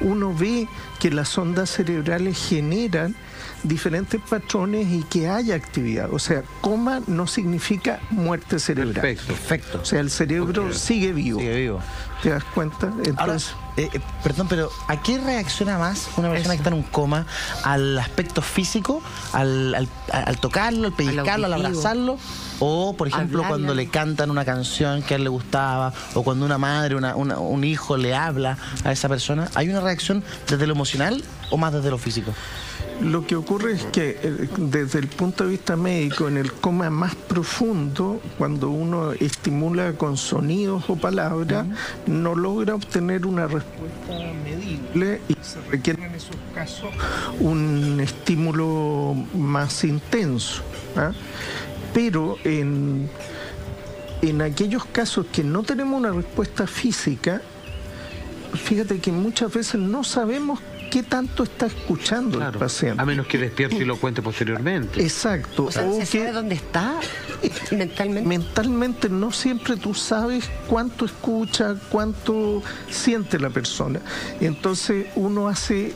uno ve que las ondas cerebrales generan diferentes patrones y que haya actividad. O sea, coma no significa muerte cerebral. Perfecto. O sea, el cerebro sigue vivo. Sigue vivo. ¿Te das cuenta? Entonces, ahora, perdón, pero ¿a qué reacciona más una persona que está en un coma? ¿Al aspecto físico? ¿Al tocarlo, al pellizcarlo, al abrazarlo? O, por ejemplo, cuando le cantan una canción que a él le gustaba, o cuando una madre, un hijo le habla a esa persona. ¿Hay una reacción desde lo emocional o más desde lo físico? lo que ocurre es que desde el punto de vista médico, en el coma más profundo, cuando uno estimula con sonidos o palabras, no logra obtener una respuesta medible y se requiere en esos casos un estímulo más intenso, ¿ah? Pero en aquellos casos que no tenemos una respuesta física, fíjate que muchas veces no sabemos qué tanto está escuchando el paciente. A menos que despierte y lo cuente posteriormente. Exacto. O sea, ¿se sabe dónde está mentalmente? Mentalmente no siempre tú sabes cuánto escucha, cuánto siente la persona. Entonces uno hace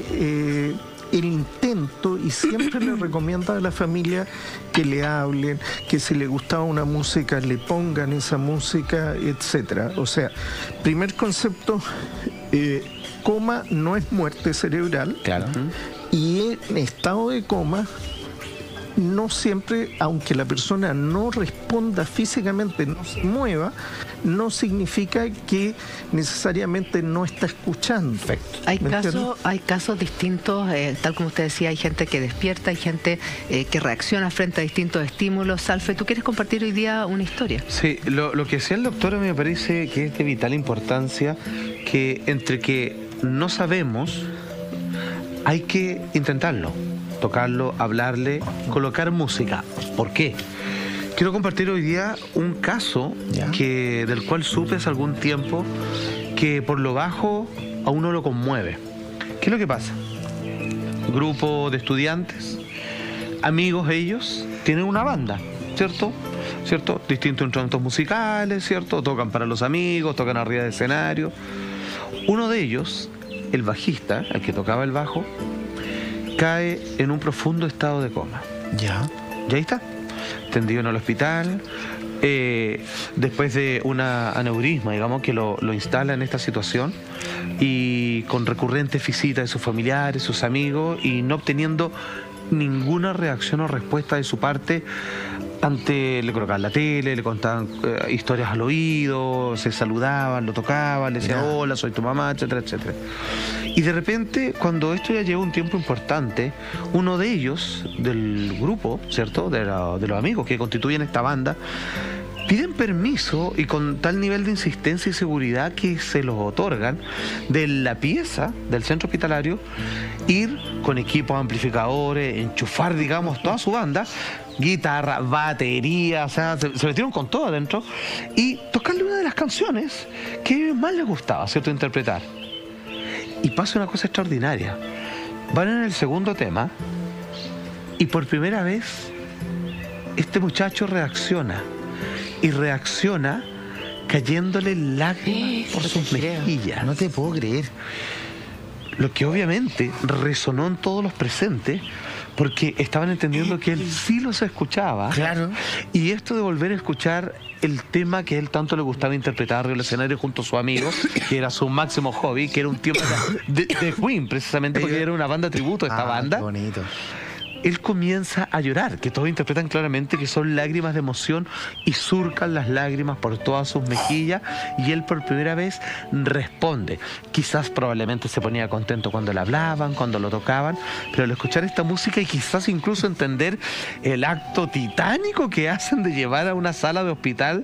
el intento y siempre le recomienda a la familia que le hablen, que si le gustaba una música le pongan esa música, etcétera. O sea, primer concepto, coma no es muerte cerebral. Claro. Y en estado de coma no siempre, aunque la persona no responda físicamente, no se mueva, no significa que necesariamente no está escuchando. Perfecto. Hay casos distintos, tal como usted decía, hay gente que despierta, hay gente que reacciona frente a distintos estímulos. Salfe, ¿tú quieres compartir hoy día una historia? Sí, lo que decía el doctor me parece que es de vital importancia, que entre que no sabemos, hay que intentarlo. Tocarlo, hablarle, colocar música. ¿Por qué? Quiero compartir hoy día un caso del cual supe hace algún tiempo que por lo bajo a uno lo conmueve. ¿Qué es lo que pasa? Grupo de estudiantes, amigos ellos, tienen una banda, ¿cierto? Distintos instrumentos musicales, ¿cierto? Tocan para los amigos, tocan arriba del escenario. Uno de ellos, el bajista, el que tocaba el bajo, cae en un profundo estado de coma. Ya. Y ahí está, tendido en el hospital, después de una aneurisma, digamos, que lo instala en esta situación, y con recurrentes visitas de sus familiares, sus amigos, y no obteniendo ninguna reacción o respuesta de su parte. Le colocaban la tele, le contaban historias al oído, se saludaban, lo tocaban, le decían hola, soy tu mamá, etcétera, etcétera. Y de repente, cuando esto ya lleva un tiempo importante, uno de ellos, del grupo, ¿cierto?, de los amigos que constituyen esta banda, piden permiso, y con tal nivel de insistencia y seguridad que se los otorgan, de la pieza del centro hospitalario, ir con equipos amplificadores, enchufar, digamos, toda su banda, guitarra, batería, o sea, se metieron con todo adentro, y tocarle una de las canciones que a ellos más les gustaba, ¿cierto?, interpretar. Y pasa una cosa extraordinaria. Van en el segundo tema, y por primera vez este muchacho reacciona, y reacciona cayéndole lágrimas por sus mejillas. No te puedo creer. Lo que obviamente resonó en todos los presentes, porque estaban entendiendo que él sí los escuchaba. Claro. Y esto de volver a escuchar el tema que a él tanto le gustaba interpretar arriba del escenario junto a su amigo, que era su máximo hobby, que era un tiempo de Queen, precisamente, porque era una banda tributo a esta banda. Qué bonito. Él comienza a llorar, que todos interpretan claramente que son lágrimas de emoción, y surcan las lágrimas por todas sus mejillas, y él por primera vez responde. Quizás probablemente se ponía contento cuando le hablaban, cuando lo tocaban, pero al escuchar esta música, y quizás incluso entender el acto titánico que hacen de llevar a una sala de hospital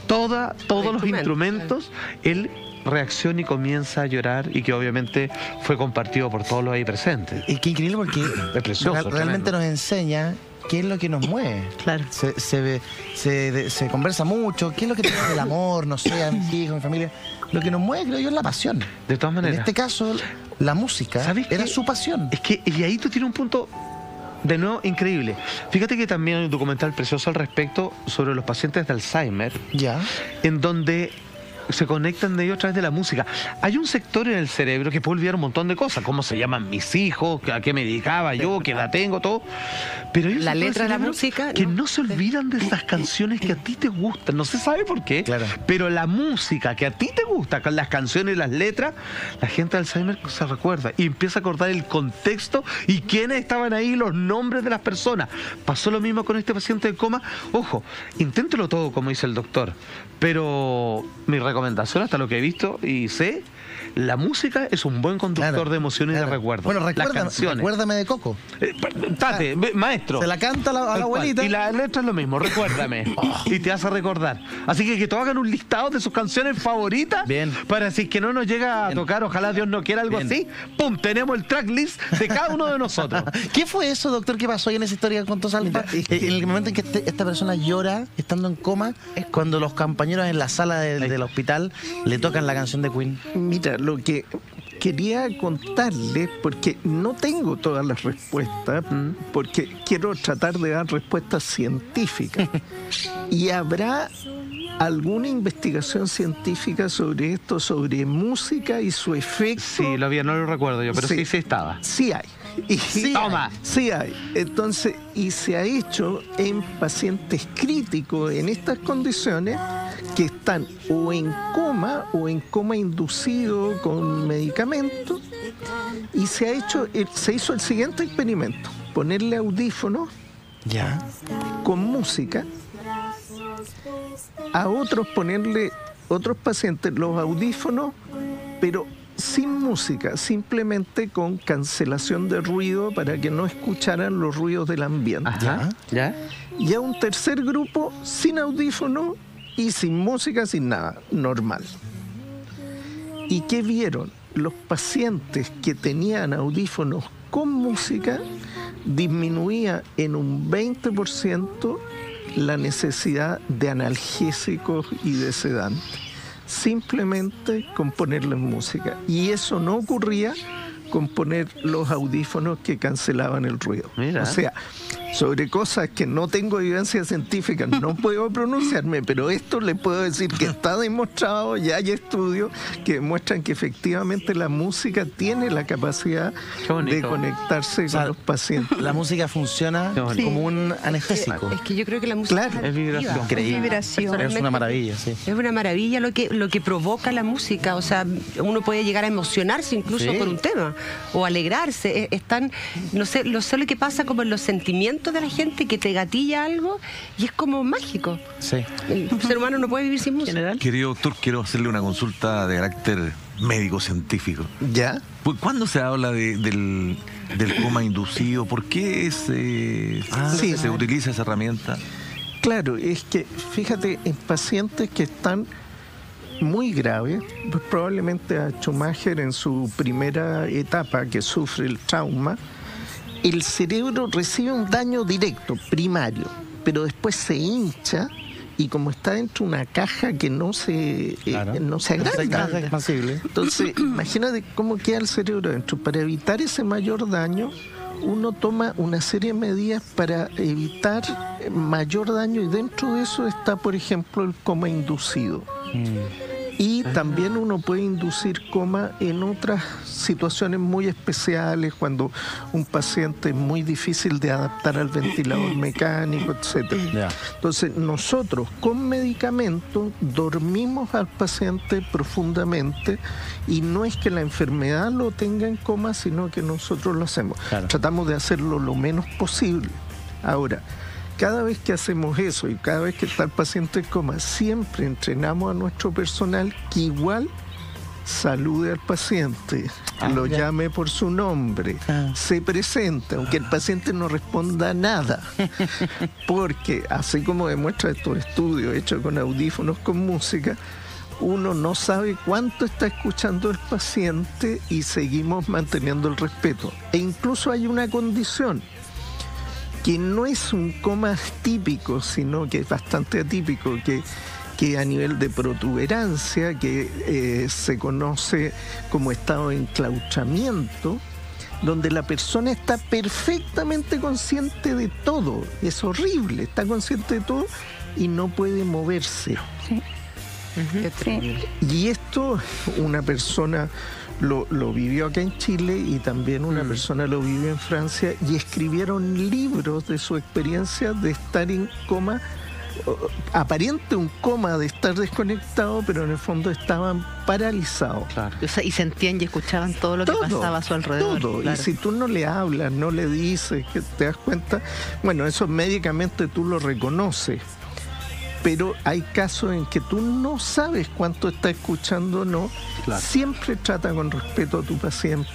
todos los instrumentos, él reacciona y comienza a llorar, y que obviamente fue compartido por todos los ahí presentes. Y qué increíble, porque es precioso, realmente nos enseña qué es lo que nos mueve. Claro. Se conversa mucho, qué es lo que tenemos del amor, no sé, a mis hijos, mi familia. Lo que nos mueve, creo yo, es la pasión. De todas maneras. En este caso, la música era su pasión. Es que, y ahí tú tienes un punto de nuevo increíble. Fíjate que también hay un documental precioso al respecto sobre los pacientes de Alzheimer, Ya. en donde se conectan de ellos a través de la música. Hay un sector en el cerebro que puede olvidar un montón de cosas, cómo se llaman mis hijos, a qué me dedicaba yo, qué edad tengo, todo. Pero hay un la sector letra del de la cerebro música que no se olvidan de esas canciones que a ti te gustan. No se sabe por qué, Claro. pero la música que a ti te gusta, con las canciones y las letras, la gente de Alzheimer se recuerda y empieza a acordar el contexto y quiénes estaban ahí, los nombres de las personas. Pasó lo mismo con este paciente de coma. Ojo, inténtelo todo, como dice el doctor, pero mi recomendación, hasta lo que he visto y sé, la música es un buen conductor Claro, de emociones y claro. de recuerdos. Bueno, las canciones. recuérdame de Coco. Tate, maestro. Se la canta a la Tal cual. abuelita. Y la letra es lo mismo, recuérdame. Y te hace recordar. Así que todos hagan un listado de sus canciones favoritas. Bien. Para si es que no nos llega a tocar, ojalá Dios no quiera algo Bien. así. ¡Pum! Tenemos el tracklist de cada uno de nosotros. ¿Qué fue eso, doctor, que pasó ahí en esa historia con Tos Alfa? En el momento en que esta persona llora, estando en coma, es cuando los compañeros en la sala del hospital le tocan la canción de Queen. Mira, lo que quería contarles, porque no tengo todas las respuestas, porque quiero tratar de dar respuestas científicas. Y habrá alguna investigación científica sobre esto, sobre música y su efecto. Sí, lo vi, no lo recuerdo yo, pero sí estaba. Sí hay. Y Toma. Sí hay. Entonces, y se ha hecho en pacientes críticos en estas condiciones que están o en coma inducido con medicamentos, y se hizo el siguiente experimento: ponerle audífonos Ya. con música, a otros pacientes los audífonos, pero sin música, simplemente con cancelación de ruido para que no escucharan los ruidos del ambiente. Ajá. ¿Ya? Y a un tercer grupo sin audífono y sin música, sin nada, normal. ¿Y qué vieron? Los pacientes que tenían audífonos con música disminuía en un 20% la necesidad de analgésicos y de sedantes, simplemente con ponerles música. Y eso no ocurría con poner los audífonos que cancelaban el ruido. Mira. O sea, sobre cosas que no tengo evidencia científica no puedo pronunciarme, pero esto le puedo decir que está demostrado, ya hay estudios que demuestran que efectivamente la música tiene la capacidad de conectarse con los pacientes. La música funciona como un anestésico. Es que yo creo que la música Claro. Es vibración. Increíble. Es una maravilla, sí. Es una maravilla lo que provoca la música. O sea, uno puede llegar a emocionarse incluso Sí. por un tema o alegrarse. No sé lo que pasa como en los sentimientos de la gente, que te gatilla algo y es como mágico. Sí. El ser humano no puede vivir sin música. Querido doctor, quiero hacerle una consulta de carácter médico-científico. ¿Ya? ¿Cuándo se habla del coma inducido? ¿Por qué se utiliza esa herramienta? Claro, es que fíjate, en pacientes que están muy graves, pues probablemente a Schumacher en su primera etapa que sufre el trauma, el cerebro recibe un daño directo, primario, pero después se hincha y como está dentro de una caja que no se agranda. Es expansible. Entonces, imagínate cómo queda el cerebro adentro. Para evitar ese mayor daño, uno toma una serie de medidas para evitar mayor daño, y dentro de eso está, por ejemplo, el coma inducido. Y también uno puede inducir coma en otras situaciones muy especiales, cuando un paciente es muy difícil de adaptar al ventilador mecánico, etcétera. Ya. Entonces, nosotros con medicamentos dormimos al paciente profundamente, y no es que la enfermedad lo tenga en coma, sino que nosotros lo hacemos. Claro. Tratamos de hacerlo lo menos posible. Ahora, cada vez que hacemos eso y cada vez que está el paciente en coma, siempre entrenamos a nuestro personal que igual salude al paciente, lo llame por su nombre, se presente, aunque el paciente no responda nada. Porque, así como demuestra estos estudios hechos con audífonos con música, uno no sabe cuánto está escuchando el paciente y seguimos manteniendo el respeto. E incluso hay una condición que no es un coma típico, sino que es bastante atípico, que a nivel de protuberancia, que se conoce como estado de enclaustramiento, donde la persona está perfectamente consciente de todo. Es horrible, está consciente de todo y no puede moverse. Sí. Y esto una persona lo vivió acá en Chile y también una persona lo vivió en Francia y escribieron libros de su experiencia de estar en coma, aparente un coma de estar desconectado, pero en el fondo estaban paralizados. Claro. O sea, y sentían y escuchaban todo lo que pasaba a su alrededor. Todo. Claro. Y si tú no le hablas, no le dices, que te das cuenta, bueno, eso médicamente tú lo reconoces. Pero hay casos en que tú no sabes cuánto está escuchando o no. Claro. Siempre trata con respeto a tu paciente.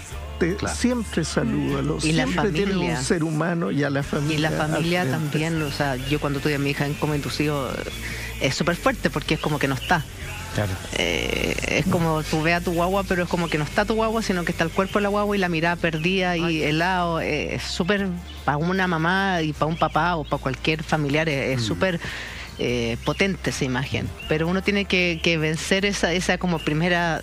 Claro. Siempre salúdalo. Y la siempre tiene familia. un ser humano y a la familia. Y la familia al frente. también, o sea, yo cuando tuve a mi hija en coma inducido es súper fuerte porque es como que no está. Claro. Es como tú ves a tu guagua, pero es como que no está tu guagua, sino que está el cuerpo de la guagua y la mirada perdida y helado. Es súper, para una mamá y para un papá o para cualquier familiar, es súper potente esa imagen. Pero uno tiene que vencer esa como primera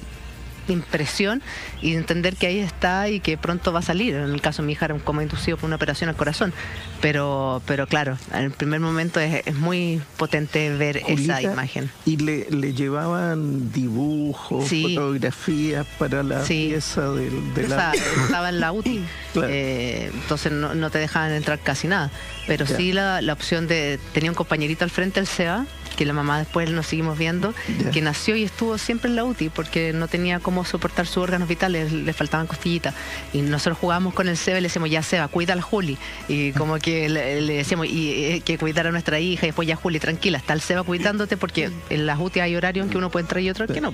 impresión y entender que ahí está y que pronto va a salir. En el caso de mi hija era un coma inducido por una operación al corazón, pero claro, en el primer momento es muy potente ver Julita, esa imagen. Y le llevaban dibujos, Sí. fotografías para la Sí. pieza de la... Estaba en la UTI, Claro. entonces no te dejaban entrar casi nada, pero Ya. sí la opción de... Tenía un compañerito al frente, el SEBA, que la mamá después nos seguimos viendo, Ya. que nació y estuvo siempre en la UTI porque no tenía cómo soportar sus órganos vitales, le faltaban costillitas. Y nosotros jugábamos con el SEBA y le decíamos, ya SEBA, cuida a la Juli. Y como que le decíamos que cuidara a nuestra hija y después ya Juli, tranquila, está el SEBA cuidándote porque en las UTI hay horarios en que uno puede entrar y otro en que no.